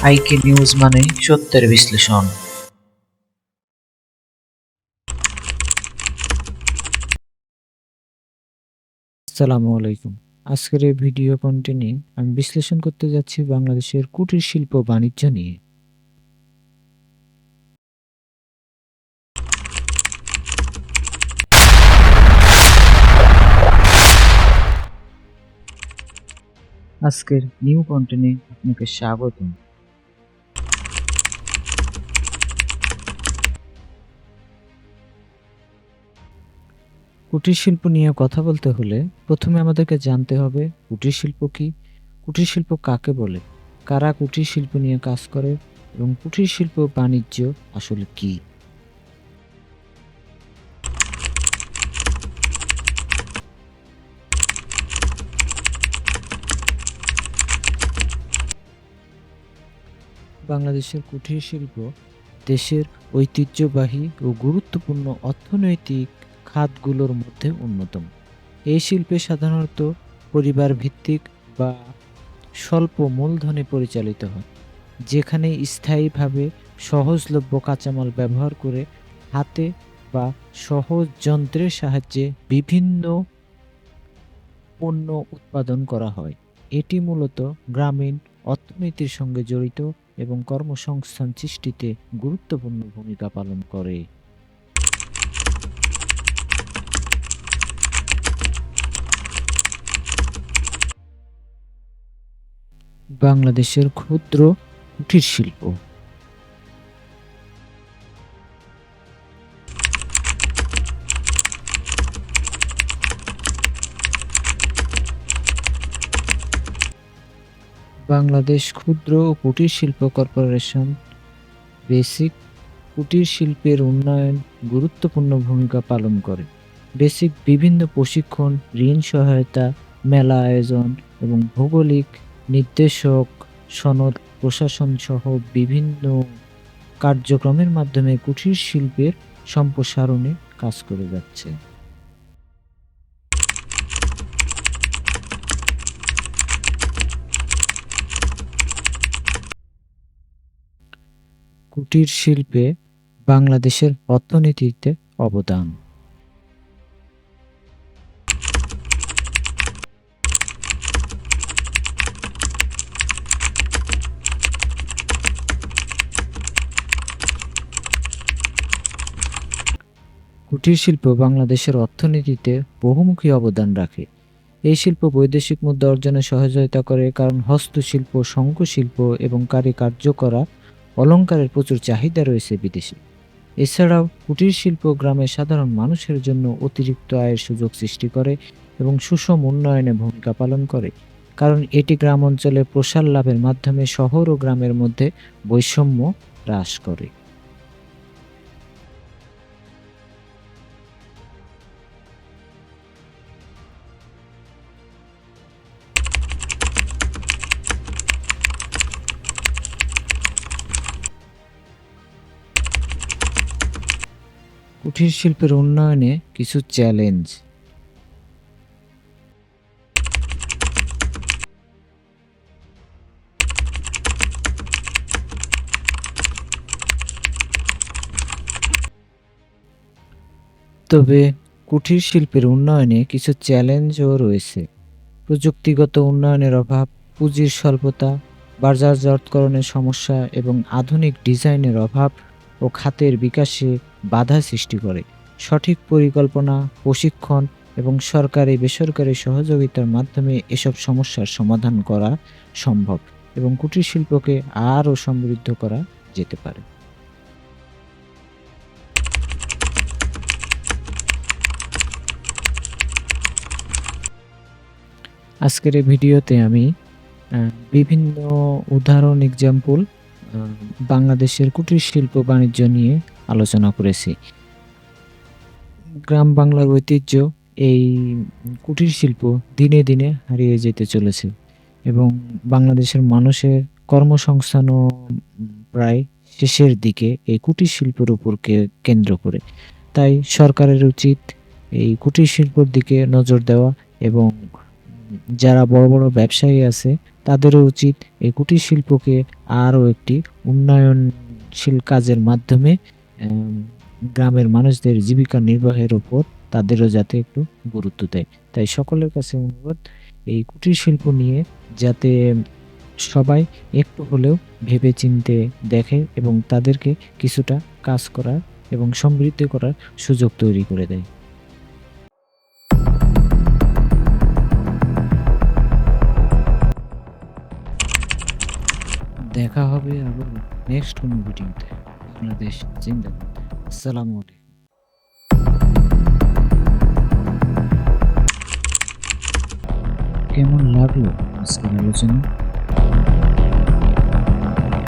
আইকে নিউজ মানে সত্যের বিশ্লেষণ। আসসালামু আলাইকুম। আজকের এই ভিডিও কন্টেন্টে আমি বিশ্লেষণ করতে যাচ্ছি বাংলাদেশের কুটির শিল্প বাণিজ্য নিয়ে। আজকের নিউ কন্টেন্টে আপনাকে স্বাগতম। কুটির শিল্প নিয়ে কথা বলতে হলে প্রথমে আমাদেরকে জানতে হবে কুটির শিল্প কি, কুটির শিল্প কাকে বলে, কারা কুটির শিল্প নিয়ে কাজ করে এবং কুটির শিল্প বাণিজ্য আসলে কি। বাংলাদেশের কুটির শিল্প দেশের ঐতিহ্যবাহী ও গুরুত্বপূর্ণ অর্থনৈতিক খাতগুলোর মধ্যে অন্যতম। এই শিল্পে সাধারণত পরিবার ভিত্তিক বা স্বল্প মূলধনে পরিচালিত হয়, যেখানে স্থায়ীভাবে সহজলভ্য কাঁচামাল ব্যবহার করে হাতে বা সহজ যন্ত্রের সাহায্যে বিভিন্ন পণ্য উৎপাদন করা হয়। এটি মূলত গ্রামীণ অর্থনীতির সঙ্গে জড়িত এবং কর্মসংস্থান সৃষ্টিতে গুরুত্বপূর্ণ ভূমিকা পালন করে। বাংলাদেশের ক্ষুদ্র কুটির শিল্প। বাংলাদেশ ক্ষুদ্র ও কুটির শিল্প কর্পোরেশন বেসিক কুটির শিল্পের উন্নয়ন গুরুত্বপূর্ণ ভূমিকা পালন করে। বেসিক বিভিন্ন প্রশিক্ষণ, ঋণ সহায়তা, মেলা আয়োজন এবং ভৌগোলিক নির্দেশক সনদ প্রশাসন সহ বিভিন্ন কার্যক্রমের মাধ্যমে কুটির শিল্পের সম্প্রসারণে কাজ করে যাচ্ছে। কুটির শিল্পে বাংলাদেশের অর্থনীতিতে অবদান। কুটির শিল্প বাংলাদেশের অর্থনীতিতে বহুমুখী অবদান রাখে। এই শিল্প বৈদেশিক মুদ্রা অর্জনে সহযোগিতা করে, কারণ হস্তশিল্প, শঙ্খশিল্প এবং কারুকার্য করা অলংকারের প্রচুর চাহিদা রয়েছে বিদেশে। এছাড়াও কুটির শিল্প গ্রামের সাধারণ মানুষের জন্য অতিরিক্ত আয়ের সুযোগ সৃষ্টি করে এবং সুষম উন্নয়নে ভূমিকা পালন করে, কারণ এটি গ্রাম অঞ্চলে প্রসার লাভের মাধ্যমে শহর ও গ্রামের মধ্যে বৈষম্য হ্রাস করে। কুটির শিল্পের উন্নয়নে কিছু চ্যালেঞ্জ। তবে কুটির শিল্পের উন্নয়নে কিছু চ্যালেঞ্জও রয়েছে। প্রযুক্তিগত উন্নয়নের অভাব, পুঁজির স্বল্পতা, বাজারজাতকরণের সমস্যা এবং আধুনিক ডিজাইনের অভাব ও খাতের বিকাশে বাধা সৃষ্টি করে। সঠিক পরিকল্পনা, প্রশিক্ষণ এবং সরকারি বেসরকারি সহযোগিতার মাধ্যমে এসব সমস্যার সমাধান করা সম্ভব এবং কুটির শিল্পকে আরও সমৃদ্ধ করা যেতে পারে। আজকের এই ভিডিওতে আমি বিভিন্ন উদাহরণ এক্সাম্পল বাংলাদেশের কুটির শিল্প বাণিজ্য নিয়ে আলোচনা করেছি। গ্রাম বাংলার ঐতিহ্য এই কুটির শিল্প দিনে দিনে হারিয়ে যেতে চলেছে এবং বাংলাদেশের মানুষের কর্মসংস্থানও প্রায় শেষের দিকে এই কুটির শিল্পের উপর কেন্দ্র করে। তাই সরকারের উচিত এই কুটির শিল্পের দিকে নজর দেওয়া এবং যারা বড় বড় ব্যবসায়ী আছে তাদেরও উচিত এই কুটির শিল্পকে আরও একটি উন্নয়নশীল কাজের মাধ্যমে আম, গ্রামের মানুষদের জীবিকা নির্বাহের ওপর তাদেরও যাতে একটু গুরুত্ব দেয়। তাই সকলের কাছে অনুরোধ, এই কুটির শিল্প নিয়ে যাতে সবাই একটু হলেও ভেবেচিন্তে দেখে এবং তাদেরকে কিছুটা কাজ করার এবং সমৃদ্ধ করার সুযোগ তৈরি করে দেয়। দেখা হবে আবার নেক্সট কোনো ভিডিওতে। বাংলাদেশ জিন্দাবাদ। আসসালামু আলাইকুম। কেমন লাগলো আজকের আলোচনা?